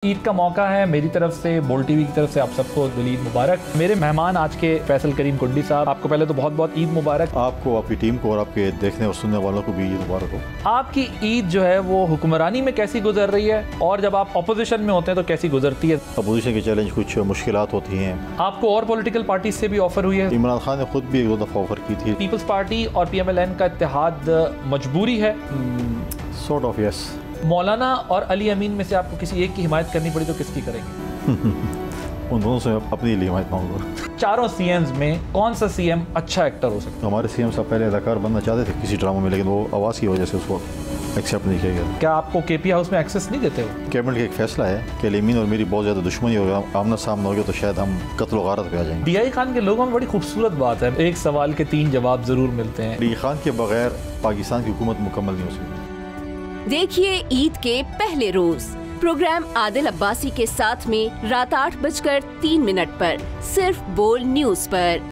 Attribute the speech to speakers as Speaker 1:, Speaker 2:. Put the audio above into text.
Speaker 1: ईद का मौका है, मेरी तरफ से बोल टीवी की तरफ से आप सबको दिल ईद मुबारक। मेरे मेहमान आज के फैसल करीम कुंडी साहब, आपको पहले तो बहुत बहुत ईद मुबारक।
Speaker 2: आपको, आपकी टीम को और आपके देखने और सुनने वालों को भी ईद मुबारक हो।
Speaker 1: आपकी ईद जो है वो हुक्मरानी में कैसी गुजर रही है और जब आप अपोजिशन में होते हैं तो कैसी गुजरती है?
Speaker 2: अपोजिशन के चैलेंज कुछ मुश्किलात होती हैं।
Speaker 1: आपको और पॉलिटिकल पार्टी से भी ऑफर हुई है?
Speaker 2: इमरान खान ने खुद भी एक दो दफ़ा ऑफर की थी।
Speaker 1: पीपल्स पार्टी और PMLN का इत्तेहाद मजबूरी है?
Speaker 2: Sort of yes.
Speaker 1: मौलाना और अली अमीन में से आपको किसी एक की हिमायत करनी पड़ी तो किसकी करेंगे?
Speaker 2: उन दोनों से अपनी लिए हिमायत मांगूंगा।
Speaker 1: चारों CMs में कौन सा CM अच्छा एक्टर हो सकता है?
Speaker 2: हमारे CM साहब पहले अदाकार बनना चाहते थे किसी ड्रामा में, लेकिन वो आवाज़ की वजह से उसको एक्सेप्ट नहीं किया गया।
Speaker 1: क्या आपको KP हाउस में एक्सेस नहीं देते हो?
Speaker 2: कैबिनेट का एक फैसला है कि अली अमीन और मेरी बहुत ज़्यादा दुश्मनी होगा, आमना सामना हो गया तो शायद हम कत्ल व गारत पे आ जाएंगे।
Speaker 1: DI खान के लोगों में बड़ी खूबसूरत बात है, एक सवाल के 3 जवाब जरूर मिलते हैं।
Speaker 2: DI खान के बगैर पाकिस्तान की हुकूमत मुकम्मल नहीं हो सकती।
Speaker 3: देखिए ईद के पहले रोज प्रोग्राम आदिल अब्बासी के साथ में रात 8:03 पर सिर्फ बोल न्यूज पर।